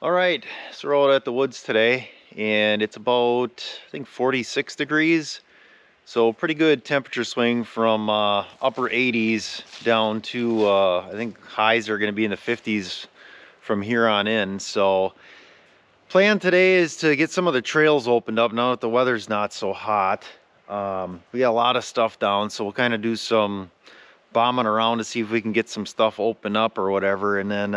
All right, so we're out at the woods today, and it's about, I think, 46 degrees. So pretty good temperature swing from upper 80s down to, I think highs are going to be in the 50s from here on in. So plan today is to get some of the trails opened up now that the weather's not so hot. We got a lot of stuff down, so we'll kind of do some bombing around to see if we can get some stuff open up or whatever. And then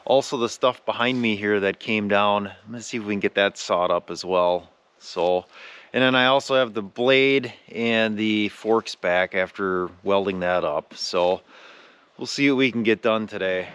also the stuff behind me here that came down, I'm gonna see if we can get that sawed up as well. So, and then I also have the blade and the forks back after welding that up. So we'll see what we can get done today.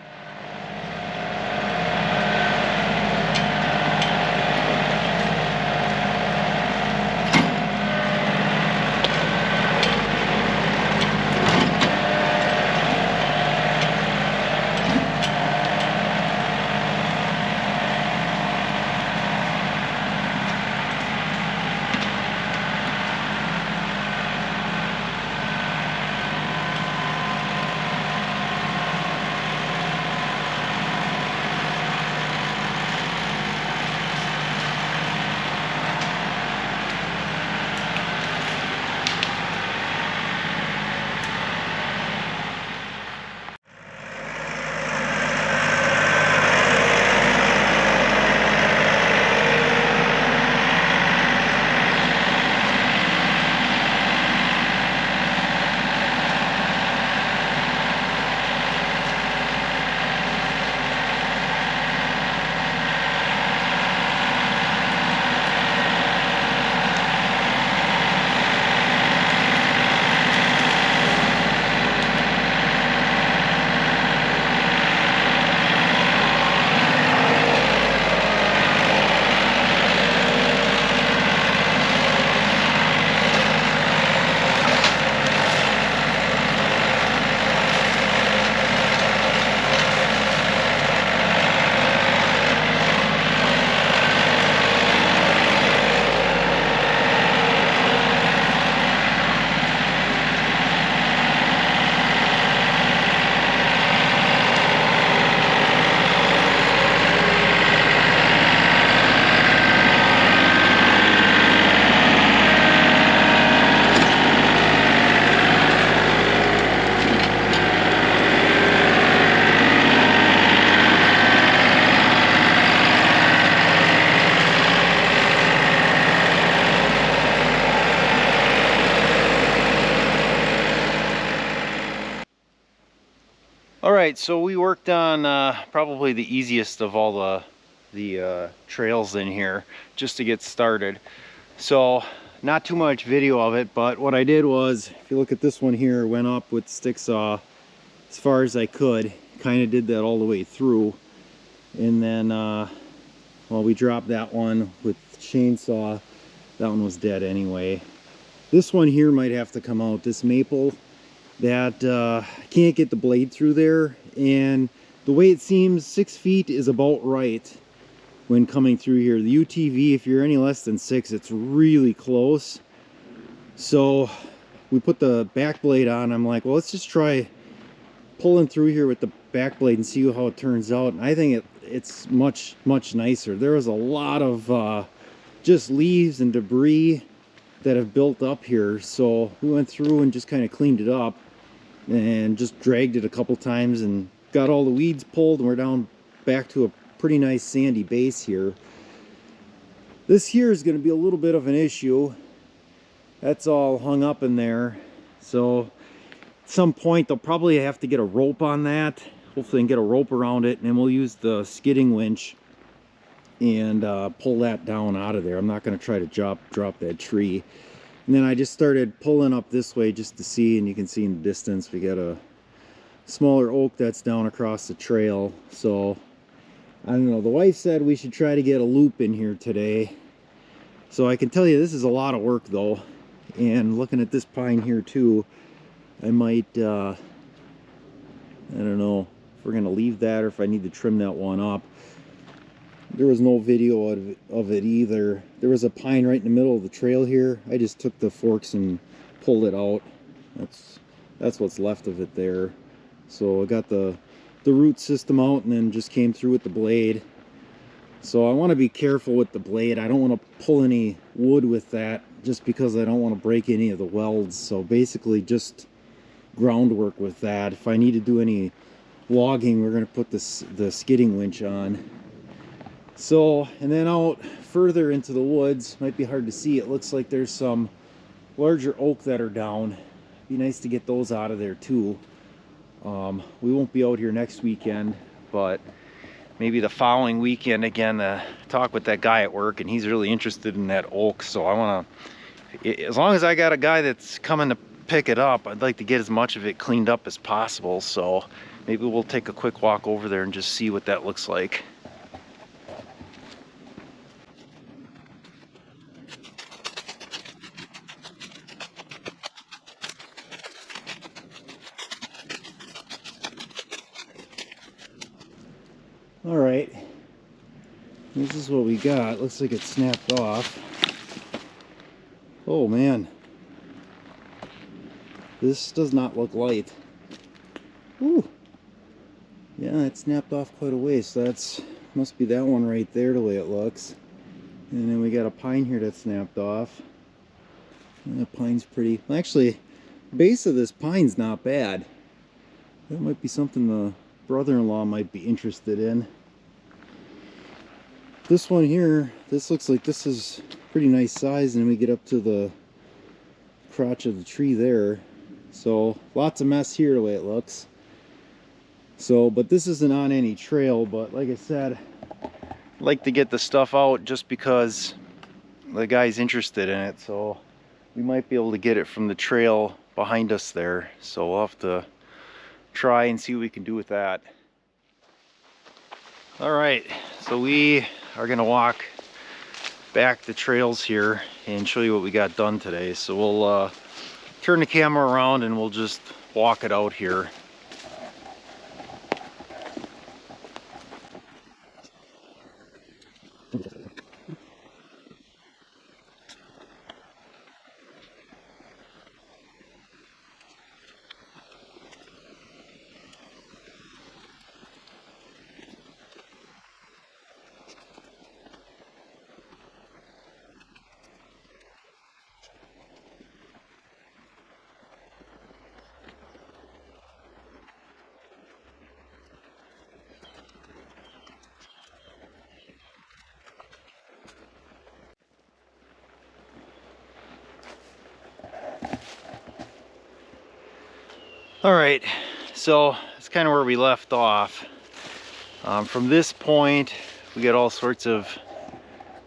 All right, so we worked on probably the easiest of all the trails in here just to get started. So not too much video of it, but what I did was, if you look at this one here, went up with stick saw as far as I could. Kind of did that all the way through, and then well, we dropped that one with chainsaw. That one was dead anyway. This one here might have to come out. This maple, that I can't get the blade through there, and the way it seems 6 feet is about right when coming through here. The UTV, if you're any less than 6, it's really close. So we put the back blade on. I'm like, well, let's just try pulling through here with the back blade and see how it turns out. And I think it's much nicer. There was a lot of just leaves and debris that have built up here, so we went through and just kind of cleaned it up and just dragged it a couple times and got all the weeds pulled, and we're down back to a pretty nice sandy base here. This here is going to be a little bit of an issue. That's all hung up in there, so at some point they'll probably have to get a rope on that. Hopefully they can get a rope around it, and then we'll use the skidding winch and pull that down out of there. I'm not going to try to drop that tree. And then I just started pulling up this way just to see, and you can see in the distance we got a smaller oak that's down across the trail. So I don't know, the wife said we should try to get a loop in here today. So I can tell you this is a lot of work though, and looking at this pine here too, I might I don't know if we're gonna leave that or if I need to trim that one up. There was no video of it either. There was a pine right in the middle of the trail here. I just took the forks and pulled it out. That's what's left of it there. So I got the root system out and then just came through with the blade. So I want to be careful with the blade. I don't want to pull any wood with that just because I don't want to break any of the welds. So basically just groundwork with that. If I need to do any logging, we're going to put the skidding winch on. So, and then out further into the woods, might be hard to see, it looks like there's some larger oak that are down. Be nice to get those out of there too. We won't be out here next weekend, but maybe the following weekend again. Talk with that guy at work, and he's really interested in that oak. So I want to, as long as I got a guy that's coming to pick it up, I'd like to get as much of it cleaned up as possible. So maybe we'll take a quick walk over there and just see what that looks like. All right, this is what we got. Looks like it snapped off. Oh man, this does not look light. Ooh, yeah, it snapped off quite a ways. So that's must be that one right there, the way it looks. And then we got a pine here that snapped off. And the pine's pretty. Actually, base of this pine's not bad. That might be something the brother-in-law might be interested in. This one here, this looks like this is pretty nice size, and we get up to the crotch of the tree there. So lots of mess here the way it looks. So, but this isn't on any trail, but like I said, I like to get the stuff out just because the guy's interested in it. So we might be able to get it from the trail behind us there. So we'll have to try and see what we can do with that. All right, so we are gonna walk back the trails here and show you what we got done today. So we'll turn the camera around and we'll just walk it out here. All right, so it's kind of where we left off. From this point, we got all sorts of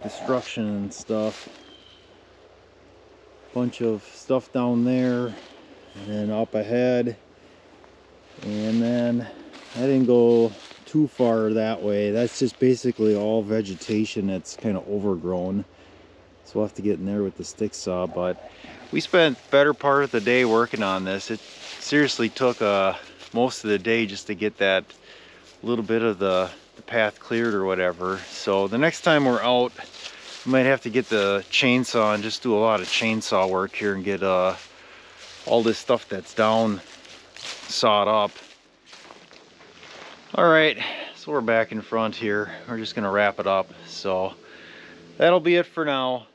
destruction and stuff. Bunch of stuff down there, and then up ahead. And then I didn't go too far that way. That's just basically all vegetation that's kind of overgrown. So we'll have to get in there with the stick saw, but we spent better part of the day working on this. It seriously took most of the day just to get that little bit of the path cleared or whatever. So the next time we're out, we might have to get the chainsaw and just do a lot of chainsaw work here and get all this stuff that's down sawed up. All right, so we're back in front here. We're just gonna wrap it up. So that'll be it for now.